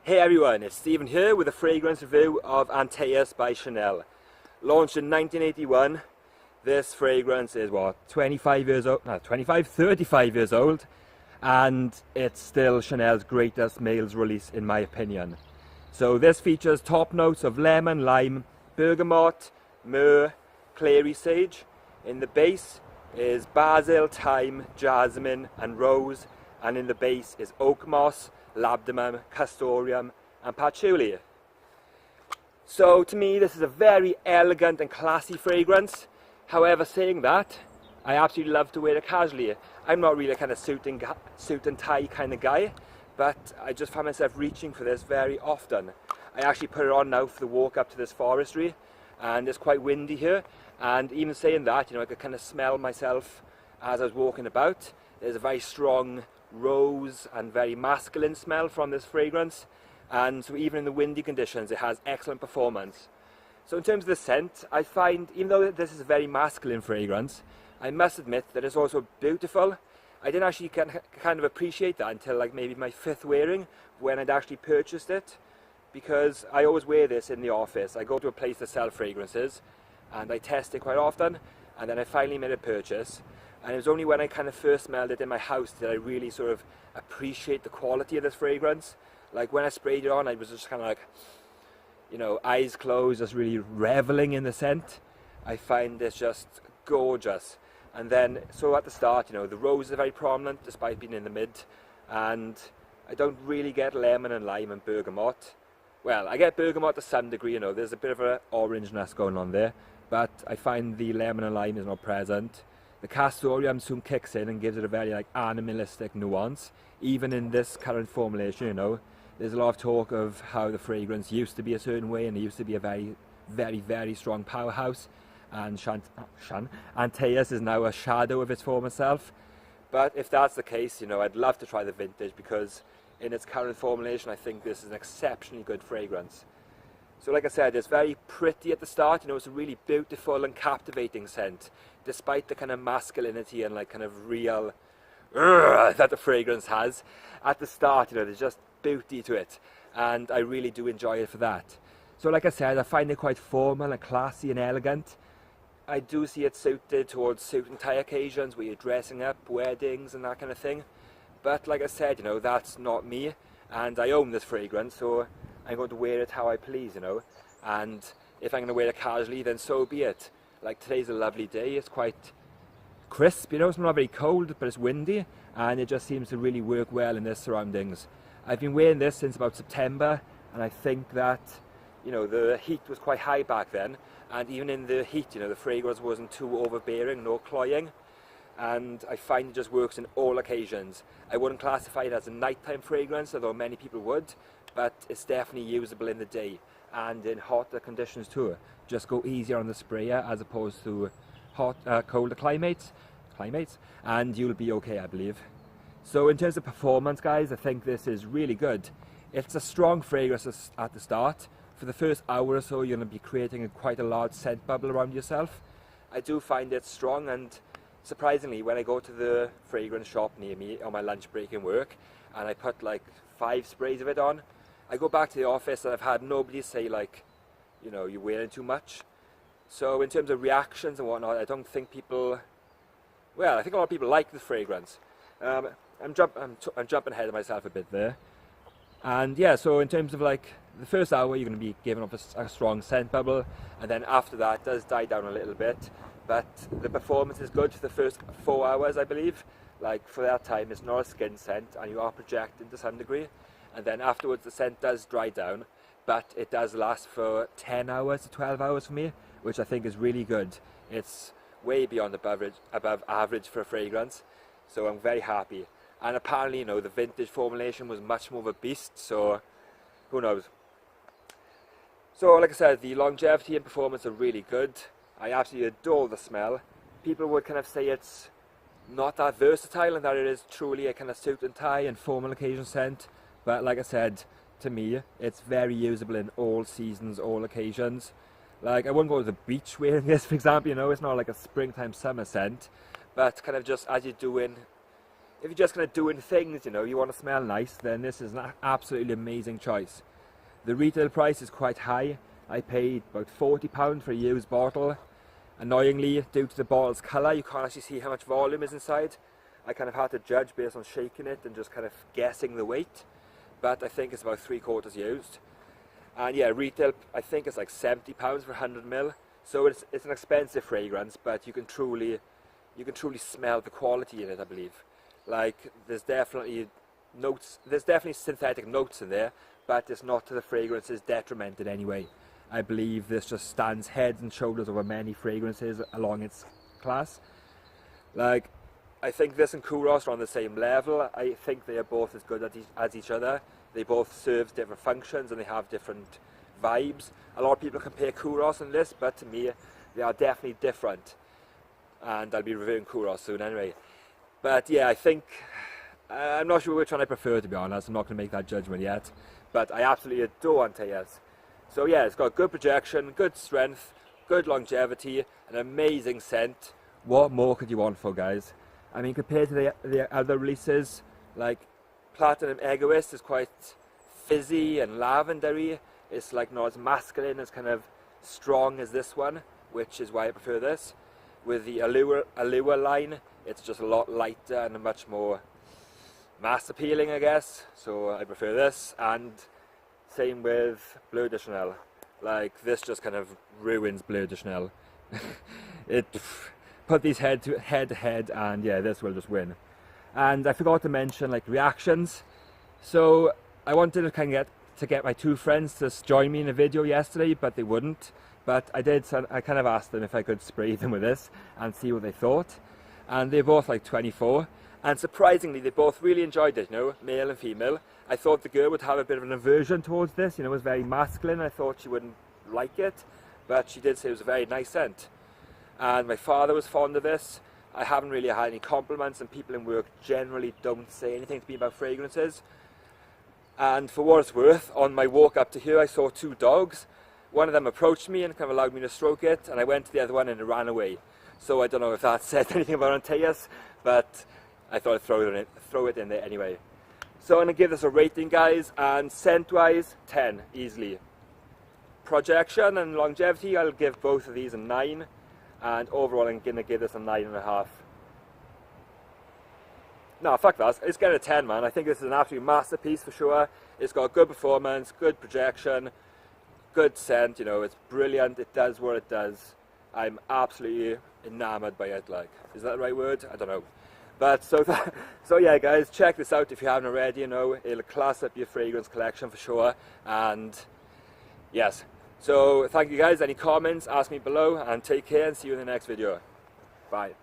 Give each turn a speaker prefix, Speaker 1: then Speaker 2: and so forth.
Speaker 1: Hey everyone, it's Stephen here with a fragrance review of Antaeus by Chanel. Launched in 1981, this fragrance is 35 years old, 35 years old, and it's still Chanel's greatest male's release in my opinion. So this features top notes of lemon, lime, bergamot, myrrh, clary sage. In the base is basil, thyme, jasmine and rose, and in the base is oak moss, labdanum, castoreum and patchouli. So to me this is a very elegant and classy fragrance. However, saying that, I absolutely love to wear it casually. I'm not really a kind of suit and tie kind of guy, but I just find myself reaching for this very often. I actually put it on now for the walk up to this forestry, and it's quite windy here, and even saying that, I could kind of smell myself as I was walking about. There's a very strong rose and very masculine smell from this fragrance, and so even in the windy conditions it has excellent performance. So in terms of the scent, I find, even though this is a very masculine fragrance, I must admit that it's also beautiful. I didn't actually kind of appreciate that until like maybe my fifth wearing, when I'd actually purchased it, because I always wear this in the office. I go to a place to sell fragrances and I test it quite often, and then I finally made a purchase. And it was only when I kind of first smelled it in my house that I really sort of appreciate the quality of this fragrance. Like when I sprayed it on, I was just kind of like, eyes closed, just really reveling in the scent. I find this just gorgeous. And then, so at the start, the rose is very prominent despite being in the mid. And I don't really get lemon and lime and bergamot. Well, I get bergamot to some degree, there's a bit of an orangeness going on there. But I find the lemon and lime is not present. The castoreum soon kicks in and gives it a very animalistic nuance. Even in this current formulation, there's a lot of talk of how the fragrance used to be a certain way and it used to be a very, very, very strong powerhouse. And Antaeus is now a shadow of its former self. But if that's the case, I'd love to try the vintage, because in its current formulation I think this is an exceptionally good fragrance. So like I said, it's very pretty at the start, it's a really beautiful and captivating scent, despite the kind of masculinity and kind of real that the fragrance has. At the start, there's just beauty to it, and I really do enjoy it for that. So like I said, I find it quite formal and classy and elegant. I do see it suited towards suit and tie occasions where you're dressing up, weddings and that kind of thing. But like I said, that's not me, and I own this fragrance, so I'm going to wear it how I please, and if I'm going to wear it casually, then so be it. Like today's a lovely day, it's quite crisp, it's not very cold, but it's windy, and it just seems to really work well in the surroundings. I've been wearing this since about September, and I think that, the heat was quite high back then, and even in the heat, the fragrance wasn't too overbearing, no cloying, and I find it just works in all occasions. I wouldn't classify it as a nighttime fragrance, although many people would, but it's definitely usable in the day and in hotter conditions too. Just go easier on the sprayer as opposed to colder climates, and you'll be okay, I believe. So in terms of performance, guys, I think this is really good. It's a strong fragrance at the start. For the first hour or so, you're going to be creating quite a large scent bubble around yourself. I do find it strong, and surprisingly, when I go to the fragrance shop near me on my lunch break in work, and I put 5 sprays of it on, I go back to the office and I've had nobody say you're wearing too much. So in terms of reactions and whatnot, I don't think people, I think a lot of people like the fragrance. I'm jumping ahead of myself a bit there. And yeah, so in terms of the first hour, you're going to be giving up a strong scent bubble, and then after that it does die down a little bit. But the performance is good for the first 4 hours, I believe. For that time, it's not a skin scent, and you are projecting to some degree. And then afterwards the scent does dry down, but it does last for 10 hours to 12 hours for me, which I think is really good. It's way beyond above average for a fragrance, so I'm very happy. And apparently, the vintage formulation was much more of a beast, so who knows. So like I said, the longevity and performance are really good. I absolutely adore the smell. People would kind of say it's not that versatile and that it is truly a kind of suit and tie and formal occasion scent. But like I said, to me, it's very usable in all seasons, all occasions. I wouldn't go to the beach wearing this, for example, it's not like a springtime summer scent. But kind of just as you're doing if you're just kind of doing things, you know, you want to smell nice, then this is an absolutely amazing choice. The retail price is quite high. I paid about £40 for a used bottle. Annoyingly, due to the bottle's colour, you can't actually see how much volume is inside. I kind of had to judge based on shaking it and just kind of guessing the weight, but I think it's about 3/4 used. And yeah, retail, I think it's like £70 for 100ml. So it's an expensive fragrance, but you can truly smell the quality in it, I believe. Like, there's definitely synthetic notes in there, but it's not to the fragrance's detriment in any way. I believe this just stands heads and shoulders over many fragrances along its class. Like, I think this and Kouros are on the same level. I think they are both as good as each other. They both serve different functions and they have different vibes. A lot of people compare Kouros and this, but to me, they are definitely different. And I'll be reviewing Kouros soon anyway. But yeah, I think, I'm not sure which one I prefer, to be honest. I'm not going to make that judgment yet. But I absolutely adore Antaeus. So yeah, it's got good projection, good strength, good longevity, an amazing scent. What more could you want for, guys? I mean, compared to the other releases, like Platinum Egoist is quite fizzy and lavendery. It's like not as masculine, as kind of strong as this one, which is why I prefer this. With the Allure line, it's just a lot lighter and much more mass appealing, I guess. So I prefer this, and same with Bleu de Chanel. Like, this just kind of ruins Bleu de Chanel. It put these head to head, and yeah, this will just win. And I forgot to mention, like, reactions. So I wanted to kind of get my two friends to join me in a video yesterday, but they wouldn't. But I did. So I kind of asked them if I could spray them with this and see what they thought. And they're both like 24. And surprisingly, they both really enjoyed it, you know, male and female. I thought the girl would have a bit of an aversion towards this, you know, it was very masculine. I thought she wouldn't like it, but she did say it was a very nice scent. And my father was fond of this. I haven't really had any compliments, and people in work generally don't say anything to me about fragrances. And for what it's worth, on my walk up to here, I saw two dogs. One of them approached me and kind of allowed me to stroke it, and I went to the other one and it ran away. So I don't know if that said anything about Antaeus, but I thought I'd throw it in there anyway. So I'm going to give this a rating, guys, and scent-wise, 10, easily. Projection and longevity, I'll give both of these a 9, and overall I'm going to give this a 9.5. No, fuck that, it's getting a 10, man. I think this is an absolute masterpiece for sure. It's got good performance, good projection, good scent, you know, it's brilliant, it does what it does. I'm absolutely enamored by it, like, is that the right word? I don't know. But so yeah, guys, check this out if you haven't already. You know, it'll class up your fragrance collection for sure. And yes, so thank you guys. Any comments, ask me below, and take care and see you in the next video. Bye.